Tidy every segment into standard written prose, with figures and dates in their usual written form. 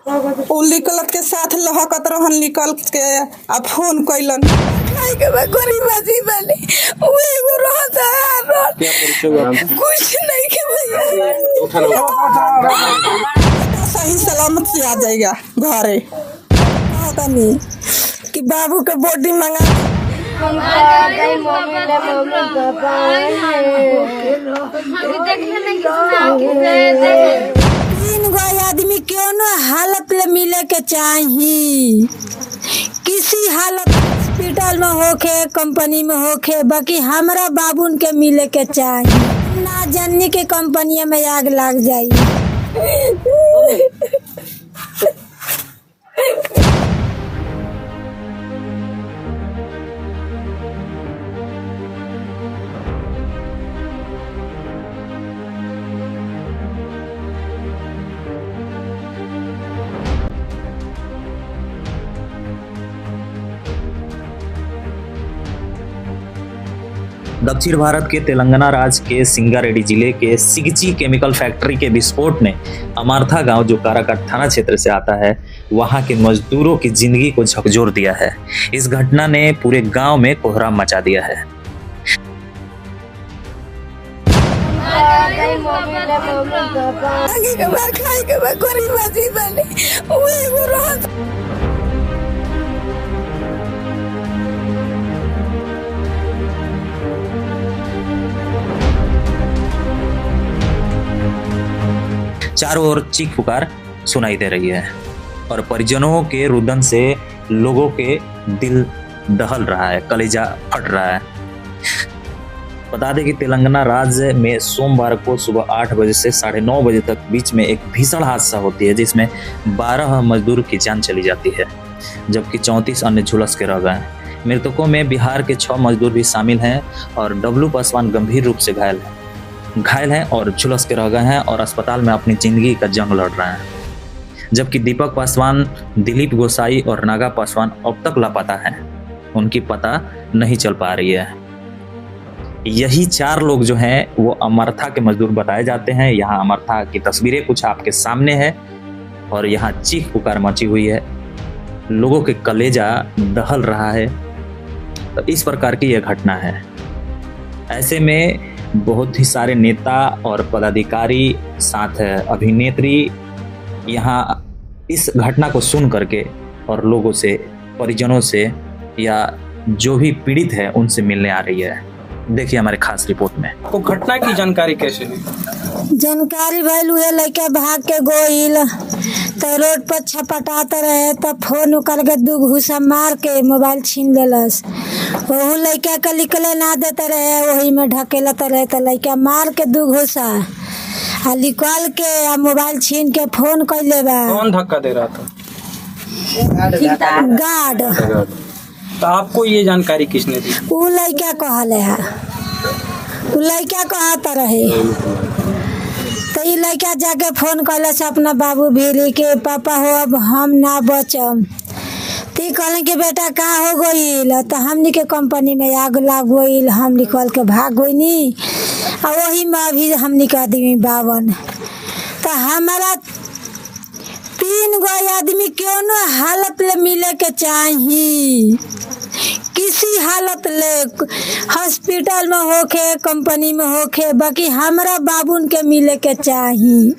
उ निकलत के साथ लहकत रहन, निकल के आ फोन कैलन खाए के बा गरीबाजी वाले उ एगो रहता है कुछ नहीं के भैया सही सलामत से आ जाएगा घरे। पता नहीं कि बाबू के बॉडी मंगा तीन गो आदमी क्यों न हालत ले मिले के चाहिए, किसी हालत हॉस्पिटल में होके कंपनी में होके, बाकी हमारा बाबून के मिले के चाहिए ना जननी के कंपनी में आग लग जाई। दक्षिण भारत के तेलंगाना राज्य के सिंगारेड्डी जिले के सिगची केमिकल फैक्ट्री के विस्फोट ने अमारथा गांव, जो काराकाट थाना क्षेत्र से आता है, वहां के मजदूरों की जिंदगी को झकझोर दिया है। इस घटना ने पूरे गांव में कोहराम मचा दिया है। चारों ओर चीख पुकार सुनाई दे रही है और परिजनों के रुदन से लोगों के दिल दहल रहा है, कलेजा फट रहा है। बता दें कि तेलंगाना राज्य में सोमवार को सुबह 8 बजे से 9:30 बजे तक बीच में एक भीषण हादसा होती है, जिसमें 12 मजदूर की जान चली जाती है, जबकि 34 अन्य झुलस के रह गए। मृतकों में बिहार के 6 मजदूर भी शामिल हैं और डब्लू पासवान गंभीर रूप से घायल हैं और झुलस के रह गए हैं और अस्पताल में अपनी जिंदगी का जंग लड़ रहे हैं। जबकि दीपक पासवान, दिलीप गोसाई और नागा पासवान अब तक लापता हैं, उनकी पता नहीं चल पा रही है। यही 4 लोग जो हैं वो अमरथा के मजदूर बताए जाते हैं। यहाँ अमरथा की तस्वीरें कुछ आपके सामने है और यहाँ चीख पुकार मची हुई है, लोगों के कलेजा दहल रहा है। तो इस प्रकार की यह घटना है। ऐसे में बहुत ही सारे नेता और पदाधिकारी, साथ अभिनेत्री यहाँ इस घटना को सुन करके और लोगों से, परिजनों से या जो भी पीड़ित है उनसे मिलने आ रही है। देखिए हमारे खास रिपोर्ट में। तो घटना की जानकारी कैसे हुई? जानकारी भइल उहे लड़का भाग के गोइल तो रोड पर छपटाते रहे, तब फोन उकल के 2 घूसा मार के मोबाइल छीन लेलस। वही लड़का के निकले ना देते रहे, वही में ढकेलते रहे, तो लड़का मार के 2 घूसा आ निकाल के आ मोबाइल छीन के फोन कैले बा। कौन धक्का दे रहा था? गार्ड। तो आपको ये जानकारी किसने दी? उ लड़का कहले है, उ लड़का कहता रहे, तो ये लड़का जाके फोन कैले से अपना बाबू भीरी के, पापा हो अब हम ना बचम। ती कहले कि बेटा का हो गईल, तो हमनी के कंपनी में आग लग गईल, हम निकल के भाग गईनी और वही में अभी हमनी के आदमी 52। तो हमारा 3 गो आदमी क्यों न हालत ले मिले के चाहिए, किसी हालत ले, हॉस्पिटल में होके कंपनी में होके, बाकी हमारा बाबून के मिले के चाहिए।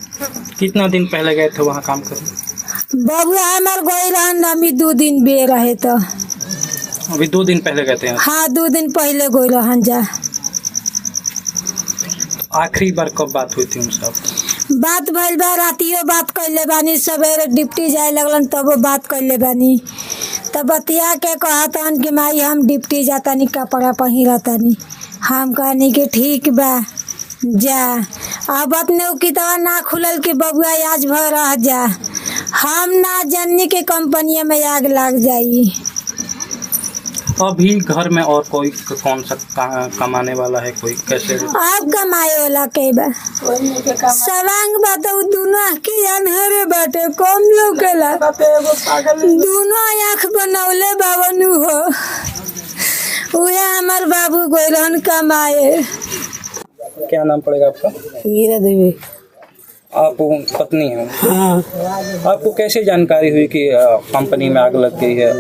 कितना दिन पहले गए थे वहाँ काम करने? बाबू हमार गए रहन, अभी 2 दिन बे रहे। तो अभी 2 दिन पहले गए थे? हाँ 2 दिन पहले गए रहन जा। आखिरी बार कब बात हुई थी उनसे? बात भइल बा, रातियो बात कैले बानी, सवेरे डिप्टी जाए लगलन तब बात कैले बानी। तब बतिया के कहतन कि माई हम डिप्टी जातानी, कपड़ा पहिरतानी। हम कहनी कि ठीक बा जा। अब अपने किताब ना खुलल कि बबुआ आज भर रह जा, हम ना जननी के कंपनी में आग लग जाई। अभी घर में और कोई कौन सा कमाने वाला है? कोई कैसे? अब कमाए वाला के बा सवांग बात, दोनों के अनहरे बाटे, कम लोकेला, दोनों आँख बनौले बाबनू हो। उहे हमार बाबू गोइलन कमाए। क्या नाम पड़ेगा आपका? मीरा देवी। आप पत्नी हैं? हाँ। आपको कैसे जानकारी हुई कि कंपनी में आग लग गई है?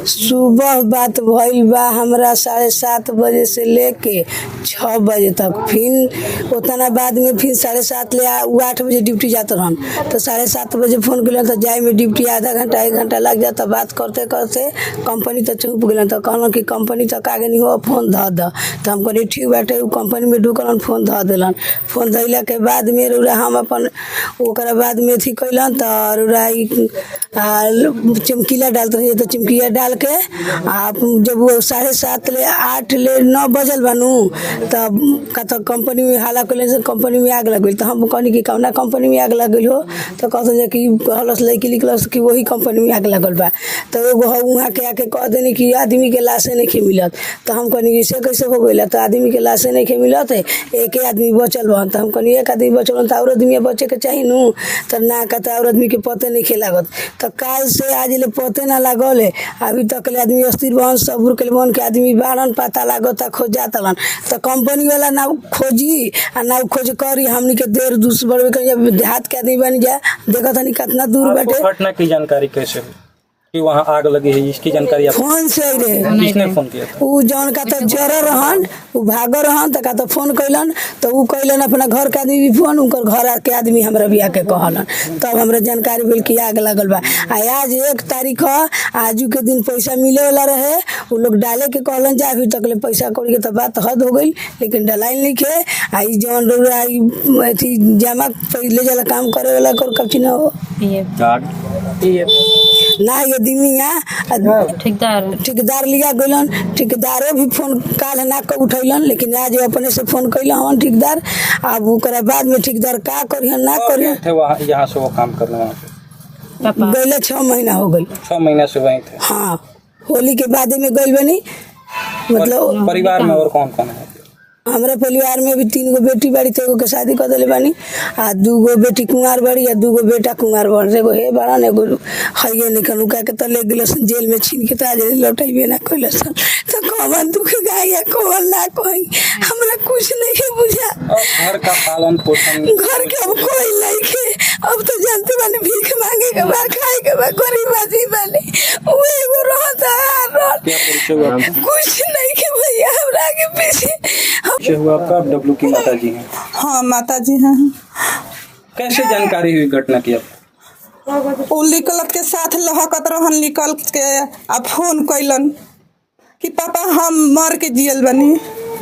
सुबह बात भइल बा हमरा 7:30 बजे से लेके 6 बजे तक, फिर उतना बाद में फिर 7:30 ले 8 बजे ड्यूटी जाते रहन, तो 7:30 बजे फोन कल तो जाए में ड्यूटी आधा घंटा 1 घंटा लग जाता। बात करते करते कंपनी तो चुप गए, तो कहलन कि कंपनी तक आगे नहीं हो, फोन धऽ द। तो हम कहनी ठीक बाटे, कंपनी में ढुकलन, फोन धऽ दिलन। फोन धैला के बाद में रउरा हम अपन ओकरा बाद में अथी कैलन, तो रउरा चमकीला डालते रहिए, तो चमकीला डाल के आप जब वो 7:30 ले 8 ले 9 बजल बनू, तब का तो कंपनी में हाला कइले से कंपनी में आग लग गई। तो हम कहनी कि कौना कंपनी में आग लग गई हो, तो कहते कि हलस लड़की निकलस कि वही कंपनी में आग लगल बा। तो एगो वहाँ के आके कह देनी कि आदमी के लाशे नहीं मिलत। तो हम कहनी इसे कैसे हो गई, तो आदमी के लाशे नहीं मिलत, एक आदमी बचल बा। तो हम कहनी एक आदमी बचल तो और आदमी बचे के चाहिए नू, तो ना कहता और आदमी के पते नहीं लागत। तो काल से आज ले पते ना लागल है, अभी तक ले आदमी अस्थिर बहन सबूर के बहन के आदमी बारन पता लागता खोज जातलन। तो कंपनी वाला ना खोजी आ ना खोज करी, हमनी के देर दूसर देहात के आदमी बन जाए, देखा था कितना दूर बैठे। घटना की जानकारी कैसे हुई कि वहाँ आग लगी है, इसकी जानकारी आप फोन से रे? किसने फोन किया था? उ जौन का तो जर रहन, उ भागर रहन, तो का तो फोन कैलन, तो उ कैलन अपना घर के आदमी भी फोन, उनकर घर के आदमी हमरा भी आके कहलन, तब हमरा जानकारी भेल कि आग लगल बा। आज 1 तारीख है, आजू के दिन पैसा मिले वाला रहे, उ लोग डाले के कहलन जा, अभी तक ले पैसा कौड़ी के तो बात हद हो गई, लेकिन डलाइन नहीं खे। आई जौन अथी जमा ले जाला काम करे वाला कर कब ना हो ना ये दिमिया ठेकेदार लिया गलन, ठेकेदारो भी फोन काल ना उठैलन, लेकिन आज अपने से फोन कैल हन ठेकेदार। अब ओकरा बाद में ठेकेदार का करिहन ना करिहन। यहाँ से वो काम करने वहाँ पे गइले 6 महीना हो गई। 6 महीना से वहीं थे? हाँ, होली के बाद में गइल बनी। मतलब परिवार में और कौन कौन है? हमारे परिवार में भी 3 गो बेटी बाड़ी, तो एगो के शादी कर दिले बानी, आ 2 गो बेटी कुंवार बाड़ी, आ 2 गो बेटा कुंवार बाड़ी। एगो हे बड़ा ने एगो हइये निकल का के तो ले गेलस जेल में, छीन के ताज लौटैबे ना कइलस। तो कौन दुख गाया कौन ना कोई, हमरा कुछ नहीं बुझा। घर का पालन पोषण घर के अब कोई नहीं के, अब तो जानते बानी भीख मांगे के बा, खाए के बा, गरीब आदमी बानी। वो एगो रहता कुछ नहीं के भैया, हमरा के पीछे हुआ। आपका डब्लू की माता जी हैं? हाँ, माता जी हैं। कैसे जानकारी हुई घटना की? वो निकलत के साथ लहकत रहन, निकल के अब फोन कैलन कि पापा हम मर के जियल बनी,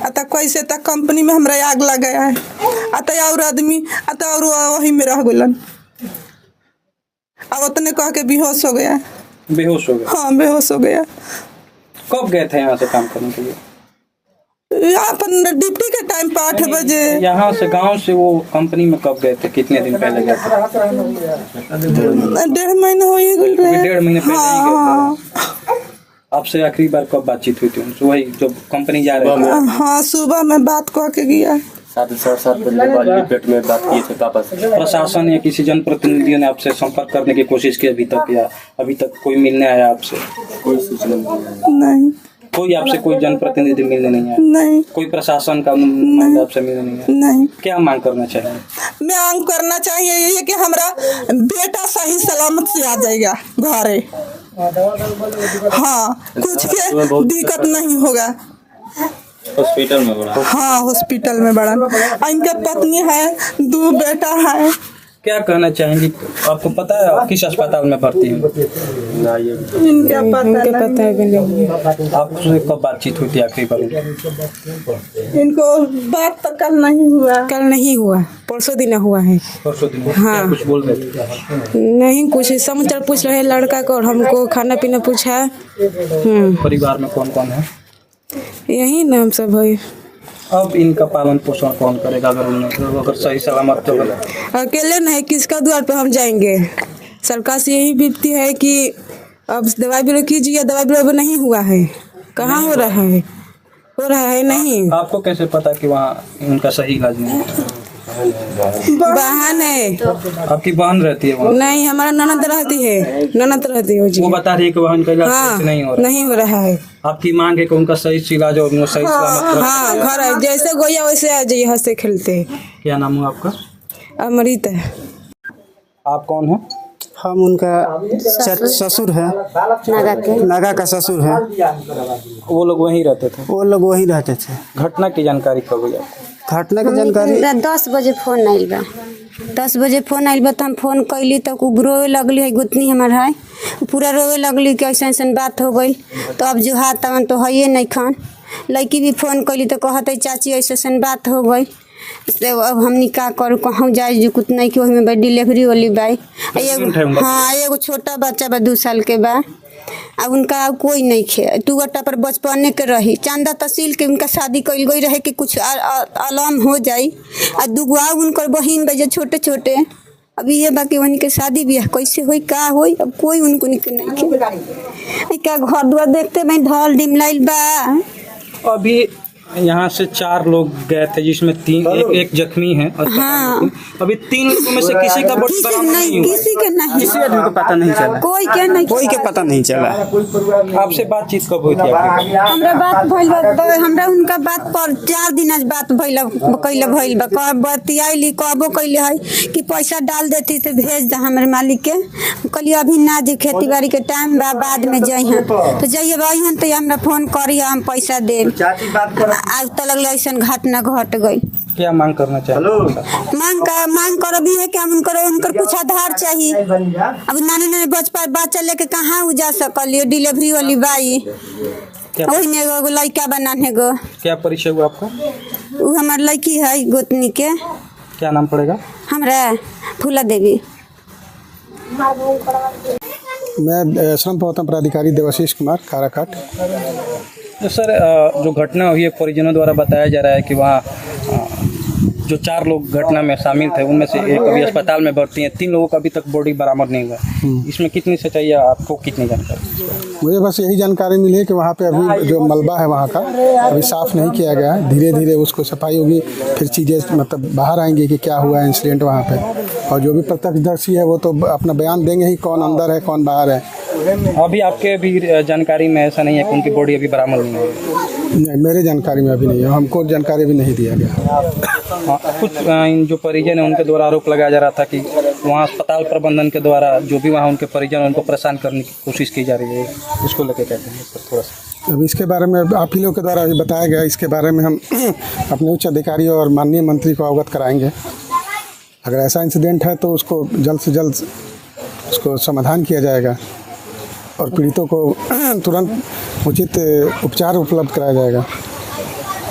अतः कैसे तक कंपनी में हमरा आग लग गया है, अतः और आदमी अतः और वही में रह गलन। अब उतने कह के बेहोश हो गया। बेहोश हो गया? हाँ, बेहोश हो गया। कब गए थे यहाँ से काम करने के लिए? यहाँ पर ड्यूटी के टाइम पर 8 बजे। यहाँ से गांव से वो कंपनी में कब गए थे, कितने दिन पहले गए थे? 1.5 महीना हो ही गए। 1.5 महीने पहले ही गए थे। आपसे आखिरी बार कब बातचीत हुई थी उनसे? वही जब कंपनी जा रहे थे? हाँ, सुबह में बात कह के गया। 7:30 बजे पेट में बात किए थे पापा से। प्रशासन या किसी जनप्रतिनिधियों ने आपसे संपर्क करने की कोशिश की अभी तक, या अभी तक कोई मिलने आया आपसे? कोई सूचना नहीं। कोई आपसे कोई जनप्रतिनिधि मिलने नहीं आया? नहीं। कोई प्रशासन का नुमाइंदा आपसे मिलने नहीं आया? नहीं। क्या मांग करना चाहिए? मांग करना चाहिए ये कि हमारा बेटा सही सलामत से आ जाएगा घरे। हाँ, कुछ के दिक्कत नहीं होगा। हॉस्पिटल में बड़ा? हाँ, हॉस्पिटल में बड़ा। इनके पत्नी है, 2 बेटा है। क्या कहना चाहेंगी? आपको पता है किस अस्पताल में भर्ती है? इनका पता नहीं। आपसे कब बातचीत हुई थी आखिरी बार? इनको बात तो कल नहीं हुआ, परसों दिन हुआ है। परसों दिन? हाँ। कुछ बोल रहे थे? नहीं, कुछ समाचार पूछ रहे लड़का को, और हमको खाना पीना पूछा। परिवार में कौन कौन है? यही नाम सब है। अब इनका पालन पोषण कौन करेगा अगर सही सलामत तो? अकेले नहीं, किसका द्वार पे हम जाएंगे? सरकार से यही विनती है कि अब दवाई भी कीजिए। दवाई भी नहीं हुआ है, कहाँ हो रहा है? हो रहा है नहीं। आपको कैसे पता कि वहाँ उनका सही इलाज नहीं है? बहन है। आपकी बहन रहती है वहाँ? नहीं, हमारा ननद रहती है। ननद रहती है जी। वो बता रही है कि बहन का इलाज हाँ, नहीं हो रहा है। आपकी मांग है कि उनका सही इलाज और सही सलामत? हाँ, घर जैसे गोया वैसे आ जाइए, हंसते खेलते। क्या नाम है आपका? अमृत है। आप कौन हैं? हम उनका ससुर है, नागा का ससुर है। वो लोग वहीं रहते थे? वो लोग वही रहते थे। घटना की जानकारी कब हुई आपको? घटना की जानकारी 10 बजे फोन आइल बा। 10 बजे फोन आइल बा तो हम फोन कैली तो रोवे लगली है, गुतनी हमार है पूरा रोवे लगली कि ऐसा ऐसा बात हो गई। तो अब जो हाथ तवन तो है नहीं खान। लड़की भी फोन कैली तो कहते चाची ऐसा ऐसा बात हो गई। अब हमनी का करूँ, कहूँ जाए जो कुछ नहीं कि वही में डिलीवरी वाली बाई। हाँ, एगो छोटा बच्चा बा 2 साल के बा। अब उनका कोई नहीं खे, 2 गोटा पर बचपने के रही। चांदा तहसील के उनका शादी कल गई रहे कि कुछ आलम हो जाई। आ 2 उनकर बहन बजे छोटे छोटे। अब ये बाकी वही के शादी ब्याह कैसे होई का होई, अब कोई उनको नहीं खे। क्या घर द्वार देखते मैं ढल डिमलाइल बा। अभी यहाँ से 4 लोग गए थे जिसमें एक जख्मी है। हाँ। अभी 3 लोगों में से किसी का बॉडी बरामद नहीं हुआ। किसी के नहीं, किसी आदमी को पता नहीं चला, कोई के नहीं, कोई के पता नहीं चला। आपसे बातचीत कब हुई थी आपकी? हमरा बात भइल बा, हमरा उनका बात पर 4 दिन आज बात भइल भइल बा। कब बतियाइली कबो कइले है कि पैसा डाल देती तो भेज द हमरे मालिक के। कहली अभी ना जी, खेती बाड़ी के टाइम बा, बाद में जइहन तो जइए भाई तो हमरा फोन करी, हम पैसा देब। आज तक लगल ऐसा घटना घट गई। क्या मांग करना चाहिए? मांग कर भी है कि हम उनकर कुछ आधार चाहिए। अब नाने बच्चा लेके कहाँ जा सकल, डिलीवरी वाली बाई वही में एगो लड़का बनाने गो। क्या परिचय हुआ आपका? वो हमार लड़की है गोतनी के। क्या नाम पड़ेगा? हमरा फूला देवी। मैं श्रम प्रवर्तन पदाधिकारी देवाशीष कुमार, काराकाट। तो सर, जो घटना हुई है परिजनों द्वारा बताया जा रहा है कि वहाँ जो 4 लोग घटना में शामिल थे उनमें से एक अभी अस्पताल में भर्ती है। 3 लोगों का अभी तक बॉडी बरामद नहीं हुआ। इसमें कितनी सच्चाई है, आपको कितनी जानकारी? मुझे बस यही जानकारी मिली है कि वहाँ पे अभी जो मलबा है वहाँ का अभी साफ़ नहीं किया गया है। धीरे धीरे उसको सफाई होगी, फिर चीज़ें मतलब बाहर आएंगी कि क्या हुआ है इंसिडेंट वहाँ पे। और जो भी प्रत्यक्षदर्शी है वो तो अपना बयान देंगे ही, कौन अंदर है कौन बाहर है। अभी आपके भी जानकारी में ऐसा नहीं है कि उनकी बॉडी अभी बरामद नहीं है? नहीं, मेरे जानकारी में अभी नहीं है, हमको जानकारी भी नहीं दिया गया। हाँ, कुछ जो परिजन है उनके द्वारा आरोप लगाया जा रहा था कि वहाँ अस्पताल प्रबंधन के द्वारा जो भी वहाँ उनके परिजन उनको परेशान करने की कोशिश की जा रही है, उसको लेकर कहते हैं थोड़ा सा? अब इसके बारे में आप ही लोग के द्वारा अभी बताया गया, इसके बारे में हम अपने उच्च अधिकारियों और माननीय मंत्री को अवगत कराएंगे। अगर ऐसा इंसिडेंट है तो उसको जल्द से जल्द उसको समाधान किया जाएगा और पीड़ितों को तुरंत उचित उपचार उपलब्ध कराया जाएगा।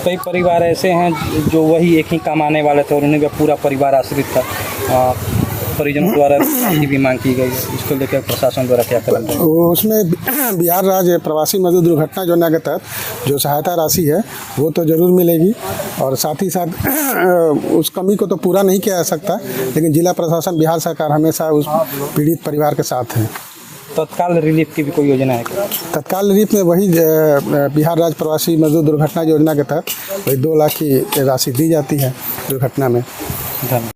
कई परिवार ऐसे हैं जो वही एक ही कमाने वाले थे और उन्हें का पूरा परिवार आश्रित था। परिजनों द्वारा भी मांग की गई है, इसको लेकर प्रशासन द्वारा क्या करें? उसमें बिहार राज्य प्रवासी मजदूर दुर्घटना योजना के तहत जो सहायता राशि है वो तो ज़रूर मिलेगी और साथ ही साथ उस कमी को तो पूरा नहीं किया जा सकता, लेकिन जिला प्रशासन बिहार सरकार हमेशा उस पीड़ित परिवार के साथ है। तत्काल रिलीफ की भी कोई योजना है क्या? तत्काल रिलीफ में वही बिहार राज्य प्रवासी मजदूर दुर्घटना योजना के तहत वही 2 लाख की राशि दी जाती है दुर्घटना में। धन्यवाद।